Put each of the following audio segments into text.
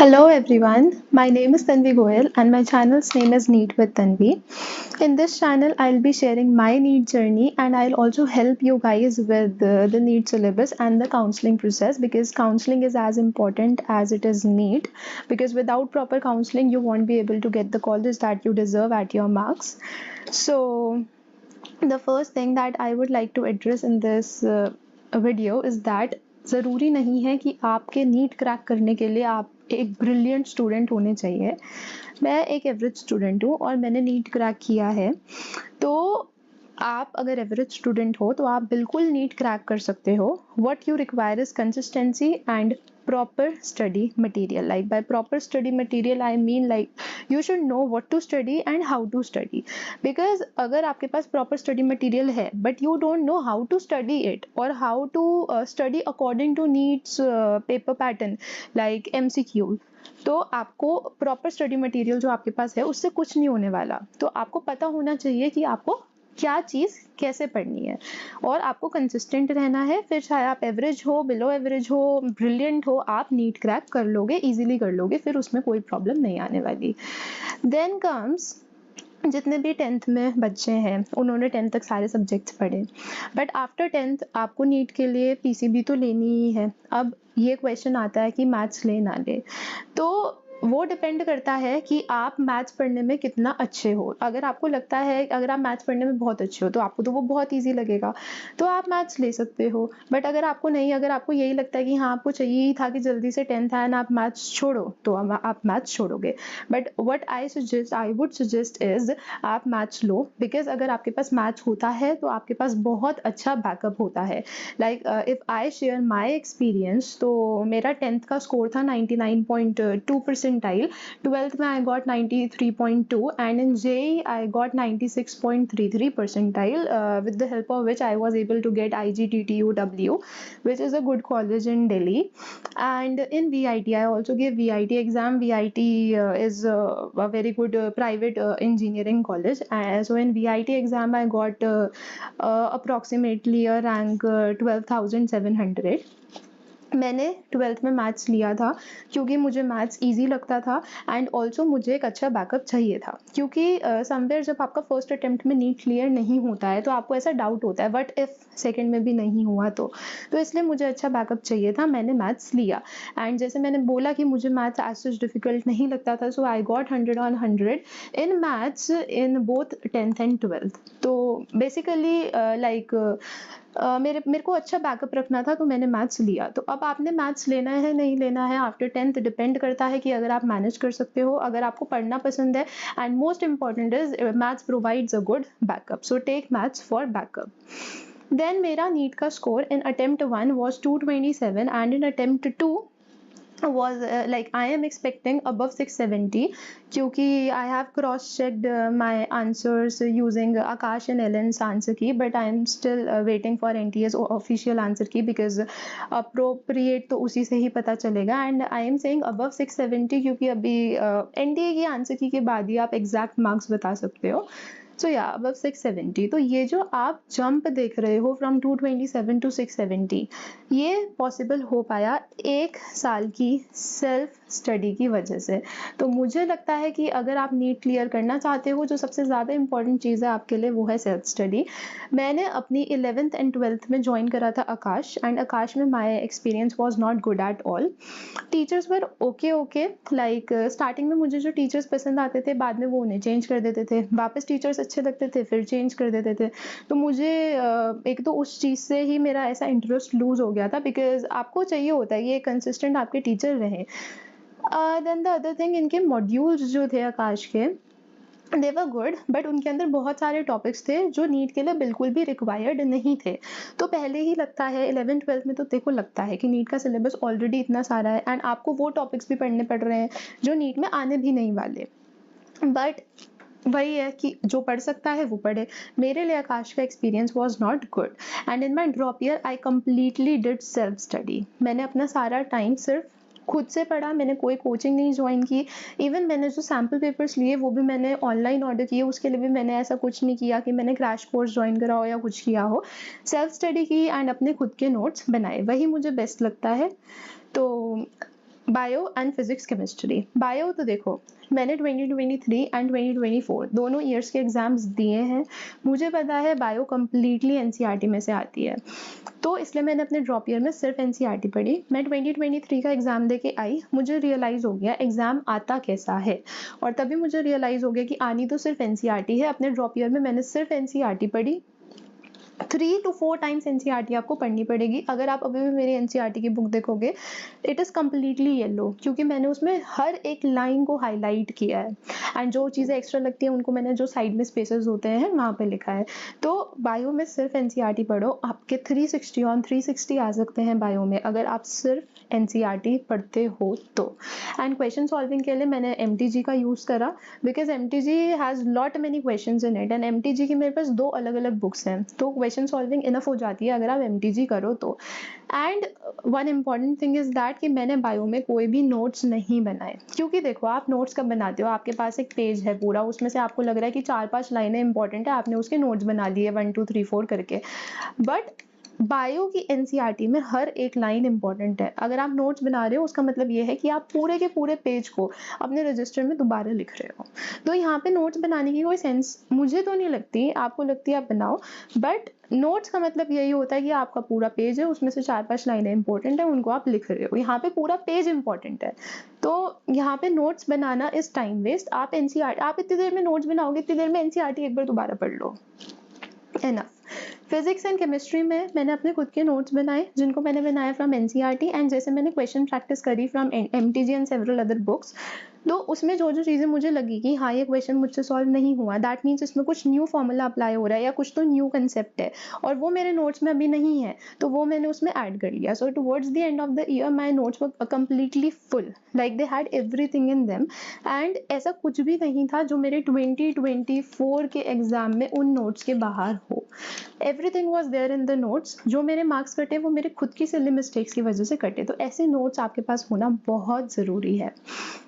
Hello everyone, my name is Tanvi Goyal and my channel's name is Neat with Tanvi. In this channel, I'll be sharing my NEET journey and I'll also help you guys with the NEET syllabus and the counseling process because counseling is as important as it is NEET because without proper counseling, you won't be able to get the college that you deserve at your marks. So, the first thing that I would like to address in this video is that ज़रूरी नहीं है कि आपके NEET crack करने के लिए आप एक ब्रिलियंट स्टूडेंट होने चाहिए। मैं एक एवरेज स्टूडेंट हूँ और मैंने नीट क्रैक किया है। तो आप अगर एवरेज स्टूडेंट हो तो आप बिल्कुल नीट क्रैक कर सकते हो। What you require is consistency and proper study material. Like by proper study material, I mean like you should know what to study and how to study. Because अगर आपके पास proper study material है, but you don't know how to study it or how to study according to NEET's paper pattern like MCQ, तो आपको proper study material जो आपके पास है उससे कुछ नहीं होने वाला। तो आपको पता होना चाहिए कि आपको क्या चीज़ कैसे पढ़नी है और आपको कंसिस्टेंट रहना है। फिर चाहे आप एवरेज हो, बिलो एवरेज हो, ब्रिलियंट हो, आप नीट क्रैक कर लोगे, इजीली कर लोगे, फिर उसमें कोई प्रॉब्लम नहीं आने वाली। देन कम्स जितने भी 10th में बच्चे हैं उन्होंने 10th तक सारे सब्जेक्ट्स पढ़े, बट आफ्टर 10th आपको नीट के लिए पीसीबी तो लेनी ही है। अब ये क्वेश्चन आता है कि मैथ्स ले ना ले, तो वो डिपेंड करता है कि आप मैथ्स पढ़ने में कितना अच्छे हो। अगर आपको लगता है अगर आप मैथ्स पढ़ने में बहुत अच्छे हो तो आपको तो वो बहुत ईजी लगेगा, तो आप मैथ्स ले सकते हो। बट अगर आपको नहीं, अगर आपको यही लगता है कि हाँ आपको चाहिए ही था कि जल्दी से 10th आए ना, आप मैथ्स छोड़ो, तो आप मैथ्स छोड़ोगे। But what I would suggest is आप मैथ्स लो, बिकॉज अगर आपके पास मैथ्स होता है तो आपके पास बहुत अच्छा बैकअप होता है। Like if I share my experience, तो मेरा 10th का स्कोर था 99.2 परसेंटाइल, 12th में I got 93.2 and in JEE I got 96.33 percentile with the help of which I was able to get IGTTUW, which is a good college in Delhi. And in VIT I also gave VIT exam. VIT is a very good private engineering college. So in VIT exam I got approximately a rank 12,700. मैंने 12th में maths लिया था क्योंकि मुझे maths easy लगता था and also मुझे एक अच्छा बैकअप चाहिए था, क्योंकि समवेयर जब आपका फर्स्ट अटेम्प्ट में नीट क्लियर नहीं होता है तो आपको ऐसा डाउट होता है बट इफ सेकंड में भी नहीं हुआ तो इसलिए मुझे अच्छा बैकअप चाहिए था, मैंने मैथ्स लिया। एंड जैसे मैंने बोला कि मुझे मैथ्स एज सच डिफिकल्ट नहीं लगता था, so I got 100/100 in maths in both 10th and 12th। तो बेसिकली मेरे को अच्छा बैकअप रखना था तो मैंने मैथ्स लिया। तो अब आपने मैथ्स लेना है नहीं लेना है आफ्टर 10th डिपेंड करता है कि अगर आप मैनेज कर सकते हो, अगर आपको पढ़ना पसंद है, and most important is maths provides a good backup, so take maths for backup. Then मेरा नीट का score in attempt 1 was 227 and in attempt 2 was like I am expecting above 670, क्योंकि I have cross checked my answers using Akash and Ellen's answer key, but I am still waiting for NTA's official answer key because appropriate तो उसी से ही पता चलेगा। and I am saying above 670 क्योंकि अभी NTA की answer की के बाद ही आप एग्जैक्ट मार्क्स बता सकते हो। सो या अबव 670। तो ये जो आप जंप देख रहे हो फ्रॉम 227 टू 670, ये पॉसिबल हो पाया 1 साल की सेल्फ स्टडी की वजह से। तो मुझे लगता है कि अगर आप नीट क्लियर करना चाहते हो, जो सबसे ज़्यादा इंपॉर्टेंट चीज़ है आपके लिए वो है सेल्फ स्टडी। मैंने अपनी 11th एंड 12th में ज्वाइन करा था आकाश, एंड आकाश में my experience was not good at all. Teachers were okay like starting में मुझे जो टीचर्स पसंद आते थे बाद में वो उन्हें चेंज कर देते थे, वापस टीचर्स अच्छे लगते थे फिर चेंज कर देते थे। तो मुझे एक तो उस चीज़ से ही मेरा ऐसा इंटरेस्ट लूज हो गया था, बिकॉज आपको चाहिए होता है ये कंसिस्टेंट आपके टीचर रहे। देन द अदर थिंग, इनके मॉड्यूल्स जो थे आकाश के दे वर गुड, बट उनके अंदर बहुत सारे टॉपिक्स थे जो नीट के लिए बिल्कुल भी रिक्वायर्ड नहीं थे। तो पहले ही लगता है 11th 12th में तो देखो लगता है कि नीट का सिलेबस ऑलरेडी इतना सारा है एंड आपको वो टॉपिक्स भी पढ़ने पड़ रहे हैं जो नीट में आने भी नहीं वाले। बट वही है कि जो पढ़ सकता है वो पढ़े। मेरे लिए आकाश का experience was not good and in my drop year I completely did self study. मैंने अपना सारा टाइम सिर्फ खुद से पढ़ा, मैंने कोई कोचिंग नहीं ज्वाइन की। इवन मैंने जो सैम्पल पेपर्स लिए वो भी मैंने ऑनलाइन ऑर्डर किए, उसके लिए भी मैंने ऐसा कुछ नहीं किया कि मैंने क्रैश कोर्स ज्वाइन करा हो या कुछ किया हो। सेल्फ स्टडी की एंड अपने खुद के नोट्स बनाए, वही मुझे बेस्ट लगता है। तो bio and physics chemistry. Bio तो देखो मैंने 2023 एंड 2024 दोनों ईयर्स के एग्जाम्स दिए हैं, मुझे पता है बायो कम्प्लीटली एनसीईआरटी में से आती है, तो इसलिए मैंने अपने ड्रॉप ईयर में सिर्फ एनसीईआरटी पढ़ी। मैं 2023 का एग्जाम दे के आई, मुझे रियलाइज़ हो गया एग्जाम आता कैसा है, और तभी मुझे रियलाइज़ हो गया कि आनी तो सिर्फ एनसीईआरटी है। अपने ड्रॉप ईयर में मैंने सिर्फ एनसीईआरटी पढ़ी। 3 to 4 टाइम्स एनसीईआरटी आपको पढ़नी पड़ेगी। अगर आप अभी भी मेरी एनसीईआरटी की बुक देखोगे, इट इज़ कम्प्लीटली येलो, क्योंकि मैंने उसमें हर एक लाइन को हाईलाइट किया है, एंड जो चीज़ें एक्स्ट्रा लगती हैं उनको मैंने जो साइड में स्पेसेस होते हैं वहाँ पे लिखा है। तो बायो में सिर्फ एनसीईआरटी पढ़ो, आपके 360 ऑन 360 आ सकते हैं बायो में, अगर आप सिर्फ एनसीईआरटी पढ़ते हो तो। एंड क्वेश्चन सॉल्विंग के लिए मैंने एमटीजी का यूज़ करा, because MTG has lot many questions in it, and MTG की मेरे पास 2 अलग अलग बुक्स हैं, तो क्वेश्चन सॉल्विंग इनफ हो जाती है अगर आप एमटीजी करो तो। And one important thing is that कि मैंने बायो में कोई भी नोट्स नहीं बनाए, क्योंकि देखो आप नोट्स कब बनाते हो, आपके पास एक पेज है पूरा, उसमें से आपको लग रहा है कि 4-5 लाइनें इंपॉर्टेंट है, आपने उसके नोट्स बना लिए 1 2 3 4 करके, बट बायो की एनसीईआरटी में हर एक लाइन इंपॉर्टेंट है। अगर आप नोट्स बना रहे हो उसका मतलब ये है कि आप पूरे के पूरे पेज को अपने रजिस्टर में दोबारा लिख रहे हो, तो यहाँ पे नोट्स बनाने की कोई सेंस मुझे तो नहीं लगती, आपको लगती है आप बनाओ, बट नोट्स का मतलब यही होता है कि आपका पूरा पेज है, उसमें से 4-5 लाइनें इंपॉर्टेंट है, उनको आप लिख रहे हो, यहाँ पे पूरा पेज इंपॉर्टेंट है, तो यहाँ पे नोट्स बनाना इज टाइम वेस्ट। आप एनसीईआरटी, आप इतनी देर में नोट्स बनाओगे, इतनी देर में एनसीईआरटी एक बार दोबारा पढ़ लो, एनफ। फिजिक्स एंड केमिस्ट्री में मैंने अपने खुद के नोट्स बनाए, जिनको मैंने बनाया फ्रॉम एनसीईआरटी, एंड जैसे मैंने क्वेश्चन प्रैक्टिस करी from MTG and several other books, तो उसमें जो जो चीज़ें मुझे लगी कि हाँ ये क्वेश्चन मुझसे सॉल्व नहीं हुआ, दैट मीन्स इसमें कुछ न्यू फॉर्मूला अप्लाई हो रहा है या कुछ तो न्यू कंसेप्ट है और वो मेरे नोट्स में अभी नहीं है, तो वो मैंने उसमें ऐड कर लिया। So towards the end of the year my notes were completely full, like they had everything in them, and ऐसा कुछ भी नहीं था जो मेरे 2024 के एग्जाम में उन नोट्स के बाहर हो। Everything was there in the notes. जो मेरे मार्क्स कटे वो मेरे खुद की सिली मिस्टेक्स की वजह से कटे, तो ऐसे नोट्स आपके पास होना बहुत ज़रूरी है।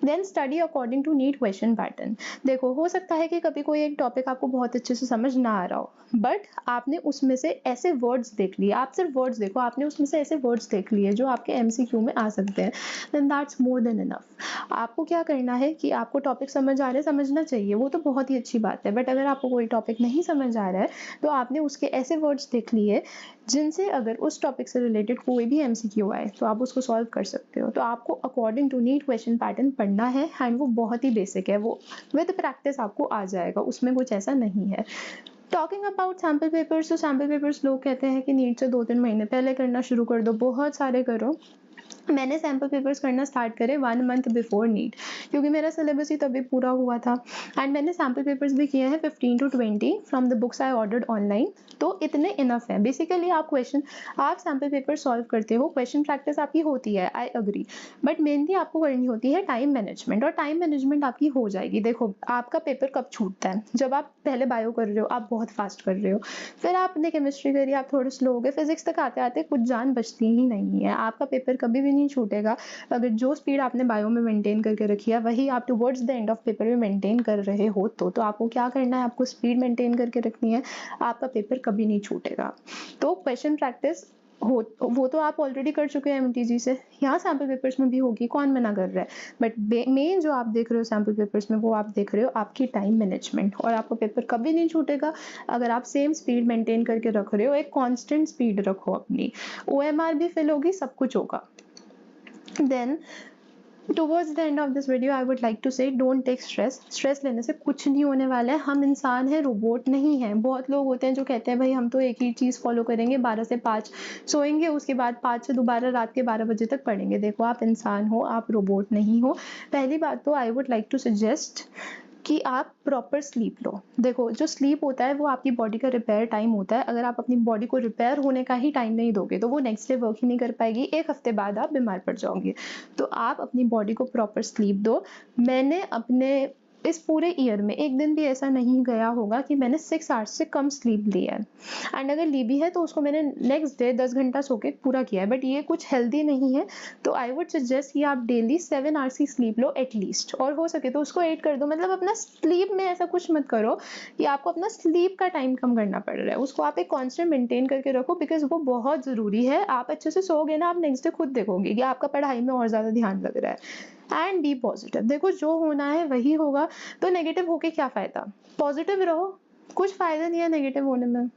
Then study according to NEET question pattern. देखो हो सकता है कि कभी कोई एक टॉपिक आपको बहुत अच्छे से समझ ना आ रहा हो, बट आपने उसमें से ऐसे वर्ड्स देख लिए, आप सिर्फ वर्ड्स देखो, आपने उसमें से ऐसे वर्ड्स देख लिए जो आपके एमसीक्यू में आ सकते हैं, then that's more than enough. आपको क्या करना है कि आपको टॉपिक समझ आ रहा है, समझना चाहिए, वो तो बहुत ही अच्छी बात है, बट अगर आपको कोई टॉपिक नहीं समझ आ रहा है तो आपने उसके ऐसे वर्ड्स देख लिए जिनसे अगर उस टॉपिक से रिलेटेड कोई भी एमसीक्यू आए तो आप उसको सॉल्व कर सकते हो। तो आपको according to NEET question pattern पढ़ना है, एंड वो बहुत ही बेसिक है, वो विद प्रैक्टिस आपको आ जाएगा, उसमें कुछ ऐसा नहीं है। टॉकिंग अबाउट सैम्पल पेपर्स, तो सैम्पल पेपर्स लोग कहते हैं कि नीट से 2-3 महीने पहले करना शुरू कर दो, बहुत सारे करो। मैंने सैम्पल पेपर्स करना स्टार्ट करे 1 मंथ बिफोर नीट, क्योंकि मेरा सिलेबस ही तभी पूरा हुआ था, एंड मैंने सैम्पल पेपर्स भी किए हैं 15 to 20 from the books I ordered online, तो इतने इनफ है। बेसिकली आप सैम्पल पेपर सॉल्व करते हो, क्वेश्चन प्रैक्टिस आपकी होती है, आई अग्री, बट मेनली आपको करनी होती है टाइम मैनेजमेंट, और टाइम मैनेजमेंट आपकी हो जाएगी। देखो आपका पेपर कब छूटता है, जब आप पहले बायो कर रहे हो आप बहुत फास्ट कर रहे हो, फिर आपने केमिस्ट्री करी आप थोड़े स्लो हो गए, फिजिक्स तक आते आते कुछ जान बचती ही नहीं है, आपका पेपर कभी भी नहीं छूटेगा। अगर जो स्पीड आपने बायो में मेंटेन करके रखी है वही आप towards the end of paper में मेंटेन कर रहे हो, तो आपको क्या करना है, आपको स्पीड मेंटेन करके रखनी है, आपका पेपर कभी नहीं छूटेगा। तो क्वेश्चन प्रैक्टिस हो वो तो आप ऑलरेडी कर चुके हैं एमटीजी से, यहाँ सैम्पल पेपर्स में भी होगी, कौन मना कर रहा है, बट मेन जो आप देख रहे हो सैम्पल पेपर्स में वो आप देख रहे हो आपकी टाइम मैनेजमेंट, और आपको पेपर कभी नहीं छूटेगा अगर आप सेम स्पीड मेंटेन करके रख रहे हो, एक कांस्टेंट स्पीड रखो अपनी, ओएमआर भी फिल होगी, सब कुछ होगा। Then towards the end of this video I would like to say don't take stress लेने से कुछ नहीं होने वाला है, हम इंसान हैं, रोबोट नहीं हैं। बहुत लोग होते हैं जो कहते हैं भाई हम तो एक ही चीज़ फॉलो करेंगे, 12 से 5 सोएंगे, उसके बाद 5 से दोबारा रात के 12 बजे तक पढ़ेंगे। देखो आप इंसान हो, आप रोबोट नहीं हो। पहली बात तो I would like to suggest कि आप प्रॉपर स्लीप लो। देखो जो स्लीप होता है वो आपकी बॉडी का रिपेयर टाइम होता है, अगर आप अपनी बॉडी को रिपेयर होने का ही टाइम नहीं दोगे तो वो नेक्स्ट डे वर्क ही नहीं कर पाएगी, एक हफ्ते बाद आप बीमार पड़ जाओगे। तो आप अपनी बॉडी को प्रॉपर स्लीप दो। मैंने अपने इस पूरे ईयर में एक दिन भी ऐसा नहीं गया होगा कि मैंने 6 आवर्स से कम स्लीप ली है, एंड अगर ली भी है तो उसको मैंने नेक्स्ट डे 10 घंटा सो के पूरा किया है, बट ये कुछ हेल्दी नहीं है। तो आई वुड सजेस्ट कि आप डेली 7 आवर्स की स्लीप लो एटलीस्ट, और हो सके तो उसको 8 कर दो। मतलब अपना स्लीप में ऐसा कुछ मत करो कि आपको अपना स्लीप का टाइम कम करना पड़ रहा है, उसको आप एक कांस्टेंट मेंटेन करके रखो, बिकॉज वो बहुत ज़रूरी है। आप अच्छे से सोओगे ना, आप नेक्स्ट डे खुद देखोगे कि आपका पढ़ाई में और ज़्यादा ध्यान लग रहा है। एंड बी पॉजिटिव, देखो जो होना है वही होगा, तो नेगेटिव होके क्या फ़ायदा, पॉजिटिव रहो, कुछ फ़ायदा नहीं है नेगेटिव होने में।